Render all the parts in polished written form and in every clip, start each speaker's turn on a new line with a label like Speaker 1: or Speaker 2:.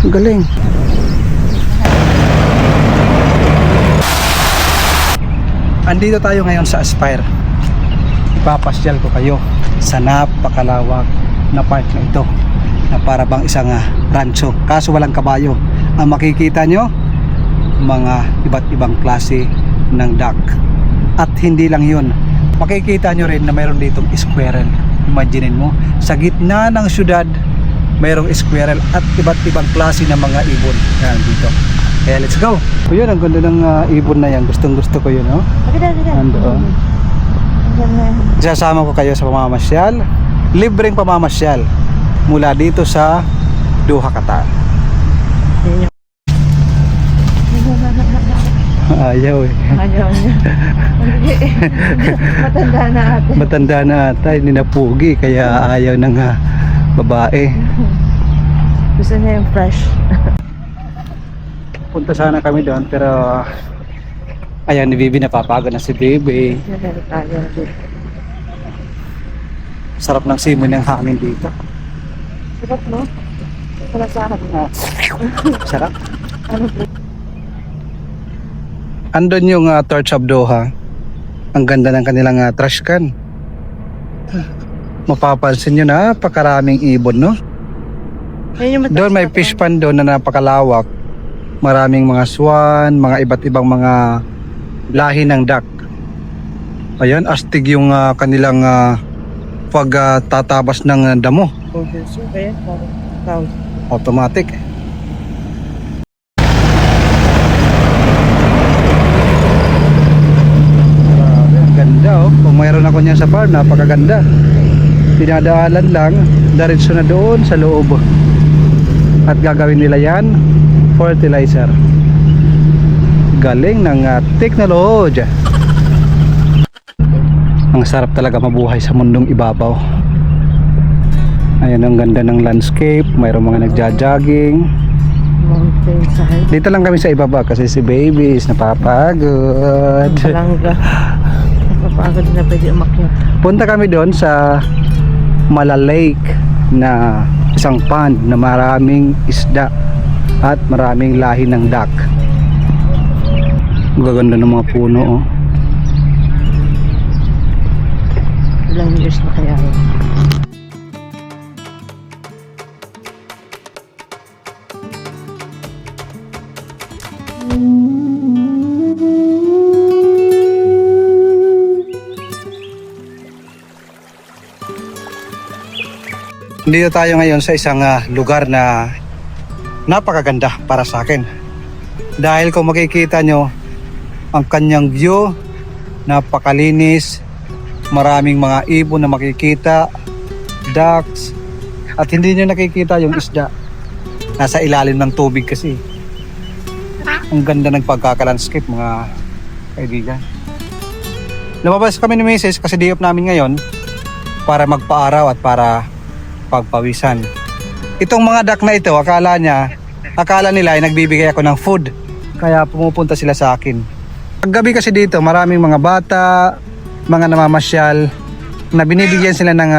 Speaker 1: Galing. Andito tayo ngayon sa Aspire. Ipapasyal ko kayo sa napakalawak na park na ito, na para bang isang rancho, kaso walang kabayo. Ang makikita nyo, mga iba't ibang klase ng duck. At hindi lang yun, makikita nyo rin na mayroon ditong squirrel. Imagine mo, sa gitna ng syudad mayroong squirrel at iba't ibang klase ng mga ibon. Yan dito. Kaya let's go. O yun, ang ganda ng ibon na yan. Gustong gusto ko yun, no? Andoon. Isasama ko kayo sa pamamasyal, libreng pamamasyal mula dito sa Doha, Qatar. Ayaw eh.
Speaker 2: Ayaw niya. Matanda na ata.
Speaker 1: Matanda na ata, hindi na pugi, kaya ayaw ng babae.
Speaker 2: Gusto niya yung fresh.
Speaker 1: Punta sana kami doon, pero ayan, ni Bibi, napapagod na si Bibi. Sarap ng simoy ng hangin dito.
Speaker 2: Sarap, no? Wala sa akin.
Speaker 1: Sarap.
Speaker 2: Ano po?
Speaker 1: Andun yung Torch of Doha. Ang ganda ng kanilang trash can. Mapapansin nyo na napakaraming ibon, no? Doon may fish pond doon na napakalawak. Maraming mga swan, mga iba't ibang mga lahi ng duck. Ayan, astig yung kanilang pagtatabas ng damo. Automatic. Grabe, ang ganda oh. Kung mayroon ako niyan sa farm, napakaganda. Dinadaalan lang, diretso na doon sa loob. At gagawin nila yan fertilizer. Galing ng teknolohiya. Ang sarap talaga mabuhay sa mundong ibabaw. Ayan, ang ganda ng landscape. Mayroong mga nagja-jogging.
Speaker 2: Mountainside.
Speaker 1: Dito lang kami sa ibaba kasi si baby is napapagod.
Speaker 2: Palangga. Napapagod na pwede umakyat.
Speaker 1: Punta kami doon sa Mala Lake, na isang pond na maraming isda at maraming lahi ng duck. Gaganda ng mga puno oh.
Speaker 2: Ilang years na kaya yun?
Speaker 1: Dito tayo ngayon sa isang lugar na napakaganda para sa akin. Dahil kung makikita nyo, ang kanyang view, napakalinis, maraming mga ibon na makikita, ducks, at hindi nyo nakikita yung isda. Nasa ilalim ng tubig kasi. Ang ganda ng pagkakalandscape, mga kaibigan. Lumabas kami ni Mrs. kasi day off namin ngayon para magpaaraw at para pagpawisan. Itong mga duck na ito, akala nila ay nagbibigay ako ng food, kaya pumupunta sila sa akin. Paggabi kasi dito, maraming mga bata, mga namamasyal, na binibigyan sila ng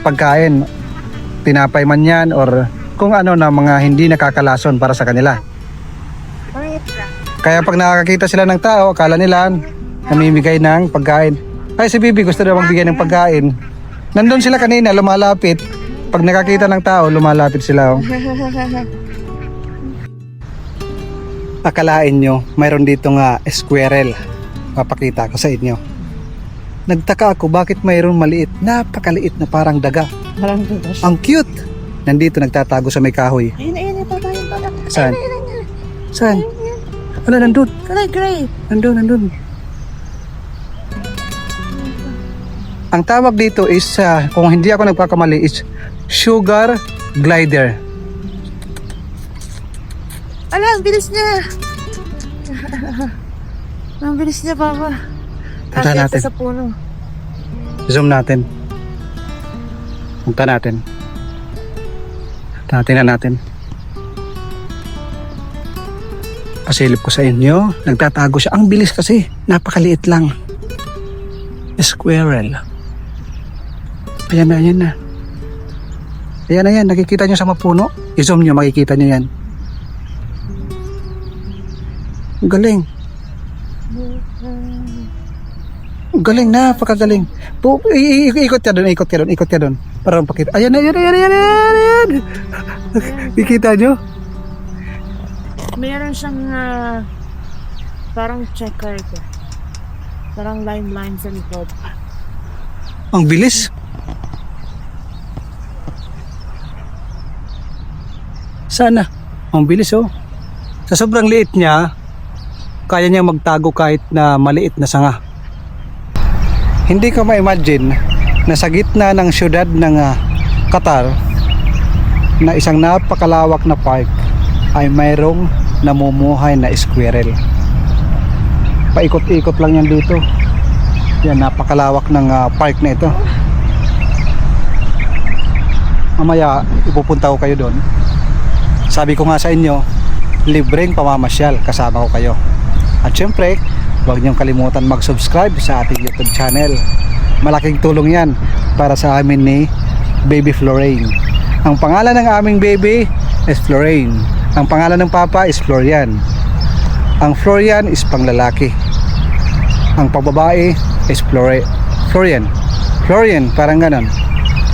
Speaker 1: pagkain, tinapay man yan or kung ano na mga hindi nakakalason para sa kanila. Kaya pag nakakita sila ng tao, akala nila namimigay ng pagkain. Ay, si Bibi gusto daw magbigay ng pagkain. Nandun sila kanina, lumalapit. Pag nakakita ng tao, lumalapit sila. Oh. Akalain nyo, mayroon dito nga squirrel. Papakita ko sa inyo. Nagtaka ako bakit mayroon maliit, napakaliit na parang daga.
Speaker 2: Parang daga.
Speaker 1: Ang cute! Nandito nagtatago sa may kahoy.
Speaker 2: Ayun, ito.
Speaker 1: Saan? Saan? Wala, nandun.
Speaker 2: Gray.
Speaker 1: Nandun. Ang tawag dito is, kung hindi ako nagkakamali, is sugar glider.
Speaker 2: Ala, ang bilis niya. Ang bilis niya, Papa.
Speaker 1: Punta natin.
Speaker 2: Sa puno.
Speaker 1: Zoom natin. Punta natin. Tingnan natin. Pasilip ko sa inyo. Nagtatago siya. Ang bilis kasi. Napakaliit lang. Squirrel. Ayan na. Ayan, nakikita nyo sa mapuno. I-zoom nyo, makikita nyo yan. Ang galing. Ang galing, napakagaling. Ikot ka doon, ikot ka doon. Para mapakita. Ayan. Ikita nyo?
Speaker 2: Meron siyang parang checker ko. Parang line sa likod.
Speaker 1: Ang bilis. Sana. Ang bilis oh. Sa sobrang liit niya, kaya niya magtago kahit na maliit na sanga. Hindi ko ma-imagine na sa gitna ng syudad ng Qatar na isang napakalawak na park ay mayroong namumuhay na squirrel. Paikot-ikot lang yan dito. Yan, napakalawak ng park na ito. Mamaya ipupunta ko kayo doon. Sabi ko nga sa inyo, libreng pamamasyal, kasama ko kayo. At syempre, huwag niyong kalimutan mag-subscribe sa ating YouTube channel. Malaking tulong yan para sa amin ni Baby Florane. Ang pangalan ng aming baby is Florane. Ang pangalan ng papa is Florian. Ang Florian is panglalaki. Ang pagbabae is Florian. Florian, parang ganon.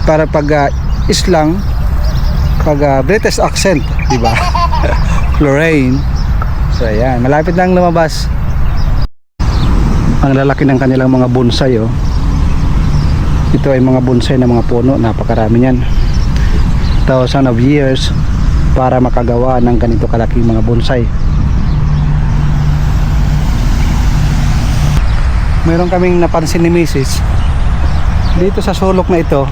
Speaker 1: Para pag Islang, pag British accent, di ba? Florane. So ayan, malapit lang lumabas. Ang lalaki ng kanilang mga bonsai oh. Ito ay mga bonsai na mga puno, napakarami niyan. Thousands of years para makagawa ng ganito kalaking mga bonsai. Meron kaming napansin ni Mrs. Dito sa sulok na ito,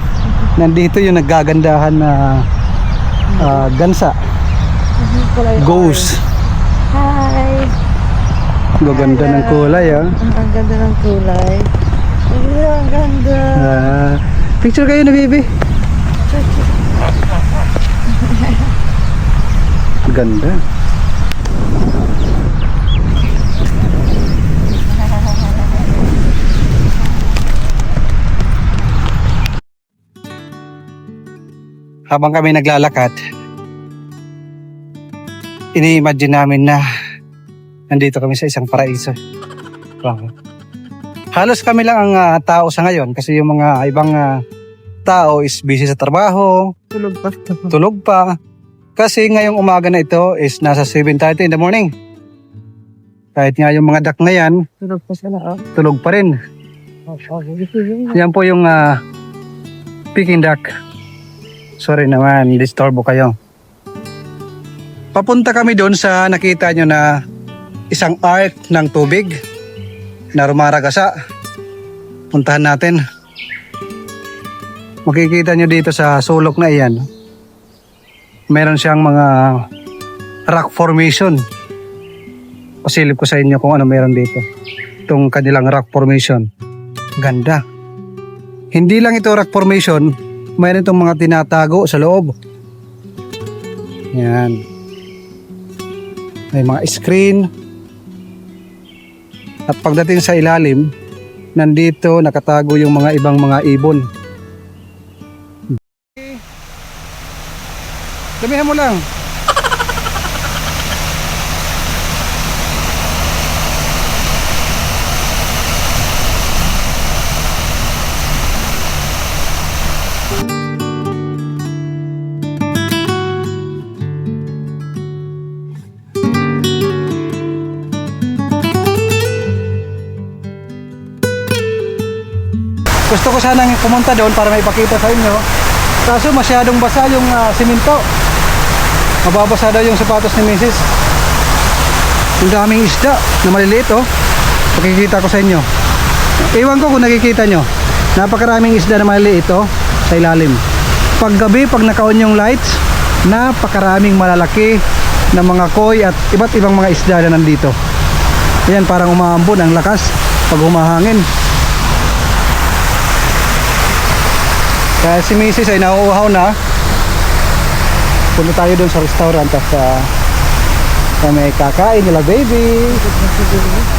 Speaker 1: nandito yung naggagandahan na gansa. Ghost.
Speaker 2: Hi!
Speaker 1: Gaganda ng kulay ah.
Speaker 2: Ang ganda ng kulay. Ang ganda.
Speaker 1: Picture kayo na baby. Ganda. Habang kami naglalakad, ini-imagine namin na nandito kami sa isang paraiso. Wow. Halos kami lang ang tao sa ngayon kasi yung mga ibang tao is busy sa trabaho, tulog pa. Kasi ngayong umaga na ito is nasa 7:30 in the morning. Kahit nga yung mga duck na yan,
Speaker 2: Tulog pa sila.
Speaker 1: tulog pa rin. Yan po yung Peking duck. Sorry naman, disturbo kayo. Papunta kami doon sa nakita nyo na isang arc ng tubig na rumaragasa. Puntahan natin. Makikita nyo dito sa sulok na iyan. Meron siyang mga rock formation. Pasilip ko sa inyo kung ano meron dito. Itong kanilang rock formation. Ganda. Hindi lang ito rock formation, mayroon itong mga tinatago sa loob. Yan. May mga screen. At pagdating sa ilalim, nandito nakatago yung mga ibang mga ibon. Damihan mo lang. Gusto ko sanang pumunta doon para may ipakita sa inyo. Kaso masyadong basa yung simento. Mababasa daw yung sapatos ni Mrs. Ang daming isda na maliliit oh. Pakikita ko sa inyo. Ewan ko kung nakikita nyo. Napakaraming isda na maliliit oh, sa ilalim. Pag gabi, pag naka-on yung lights, napakaraming malalaki na mga koi at iba't ibang mga isda na nandito. Ayan, parang umaambon ang lakas pag humahangin. Kaya si Mrs. ay nauuhaw na. Punta tayo doon sa restaurant at may kakain nila baby.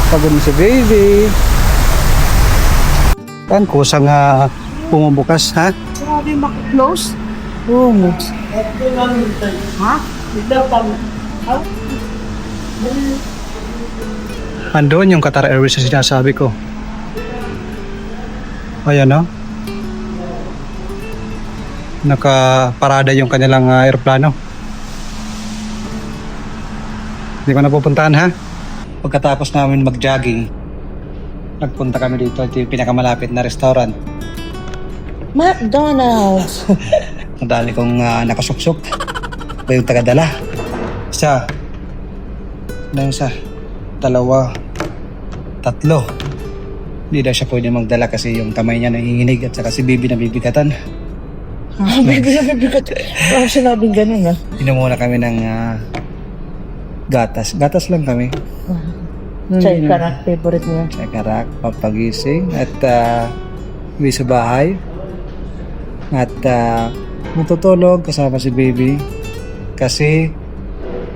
Speaker 1: Pagod si baby. Yan, kusang pumubukas ha.
Speaker 2: Grabe, maki-close? Oo, ha?
Speaker 1: Andun yung Qatar Airways na sinasabi ko. Ayan no? Nakaparada yung kanilang aeroplano. Hindi ko napupuntahan ha. Pagkatapos namin mag-jogging, nagpunta kami dito. Ito yung pinakamalapit na restaurant.
Speaker 2: McDonald's!
Speaker 1: Ang dami kong nakasuksok. Ito yung tagadala. Isa. Isa. Dalawa. Tatlo. Hindi daw siya pwede magdala kasi yung kamay niya nanginginig at saka si Bibi nabibigatan.
Speaker 2: Bibi na bibigat. Parang sinabing ganun ah.
Speaker 1: Pinamuna kami ng gatas. Gatas lang kami.
Speaker 2: Chai karak, favorite niya.
Speaker 1: Sa karak, papagising at uwi sa bahay. At matutulog kasama si Baby kasi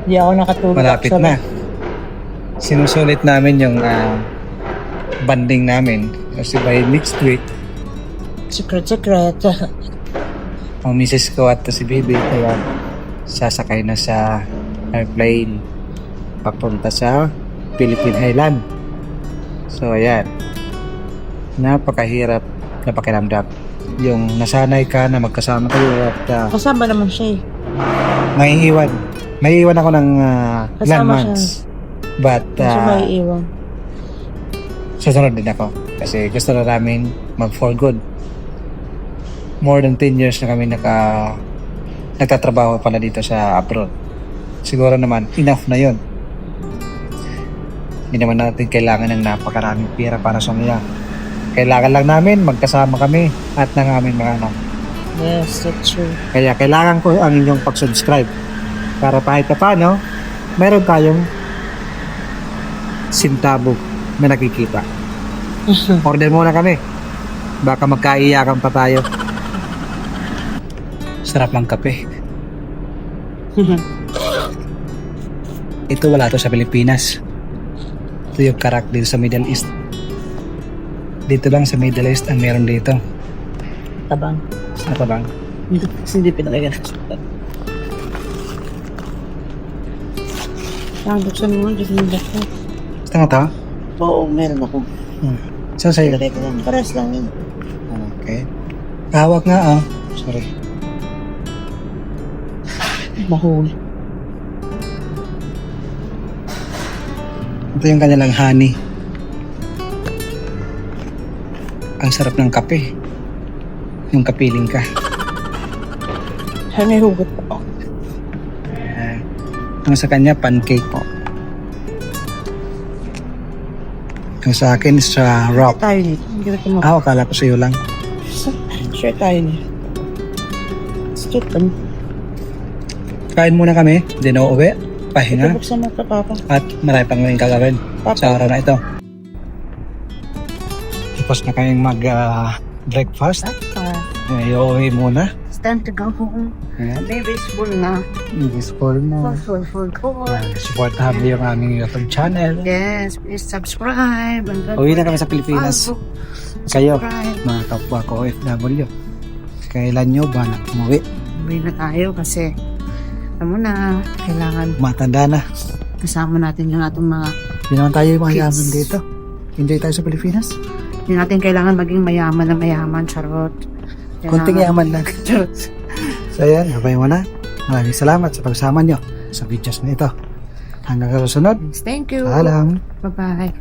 Speaker 2: Hindi ako nakatulog.
Speaker 1: malapit na. Sinusulit namin yung banding namin kasi by next week
Speaker 2: Secret.
Speaker 1: ang misis ko at si Baby kaya sasakay na sa airplane papunta sa Philippine Highland. So ayan, napakahirap na pakiramdam yung nasanay ka na magkasama kayo at
Speaker 2: Kasama naman siya eh.
Speaker 1: may iwan ako ng ilang
Speaker 2: Kasama
Speaker 1: months but
Speaker 2: Siya may iwan.
Speaker 1: susunod din ako kasi gusto na namin mag for good. More than 10 years na kami nagtatrabaho pala dito sa abroad. Siguro naman enough na yon. Hindi naman natin kailangan ng napakaraming pera para sumaya. Kailangan lang namin magkasama kami at ng aming mga anak.
Speaker 2: Yes, that's true.
Speaker 1: Kaya kailangan ko ang inyong pag-subscribe para kahit paano meron tayong sintabo na nakikita. Order muna kami. Baka magkaiyakan pa tayo. Sarap ng kape. Ito wala to sa Pilipinas. Ito yung karak dito sa Middle East. Dito lang sa Middle East ang meron dito.
Speaker 2: Tabang.
Speaker 1: Sa Tabang.
Speaker 2: Hindi pinakagana. Buksan mo, just yung ko.
Speaker 1: Gusto mo to?
Speaker 2: Oo, meron ako.
Speaker 1: Saan sa'yo?
Speaker 2: Pares lang yun.
Speaker 1: Okay. Hawak nga Sorry.
Speaker 2: Mahuli.
Speaker 1: Ito yung kanilang honey. Ang sarap ng kape. Yung kapiling ka.
Speaker 2: May hugot pa.
Speaker 1: Ang sa kanya, pancake po. Ang sa akin, sa rock.
Speaker 2: Tayo nito. Hindi ko mo.
Speaker 1: Akala ko sa'yo lang.
Speaker 2: Share tayo nito. Straight pa.
Speaker 1: Kain muna kami, di na uuwi, pahinga,
Speaker 2: Buksan mo ka, Papa.
Speaker 1: at marami pang ngayong gagawin sa araw na ito. Tapos na kayong mag-breakfast. Iuwi muna.
Speaker 2: It's time to go home.
Speaker 1: Ayan.
Speaker 2: Baby's full na.
Speaker 1: English call na.
Speaker 2: Full.
Speaker 1: Supportahan niyo yung aming YouTube channel.
Speaker 2: Yes, please subscribe.
Speaker 1: Uwi na kami sa Pilipinas. Kayo,
Speaker 2: Subscribe.
Speaker 1: mga kapwa ko OFW. Kailan nyo ba na umuwi?
Speaker 2: Uwi na tayo kasi alam mo na, kailangan
Speaker 1: Matanda na.
Speaker 2: kasama natin yung atong mga
Speaker 1: Hindi naman tayo mayaman
Speaker 2: Kids.
Speaker 1: dito. Enjoy tayo sa Pilipinas.
Speaker 2: hindi natin kailangan maging mayaman na mayaman, charot.
Speaker 1: Konting yaman lang.
Speaker 2: Charot.
Speaker 1: So ayan, habay mo na. Maraming salamat sa pagsama nyo sa videos na ito. Hanggang sa susunod.
Speaker 2: Thank you.
Speaker 1: Paalam.
Speaker 2: Bye-bye.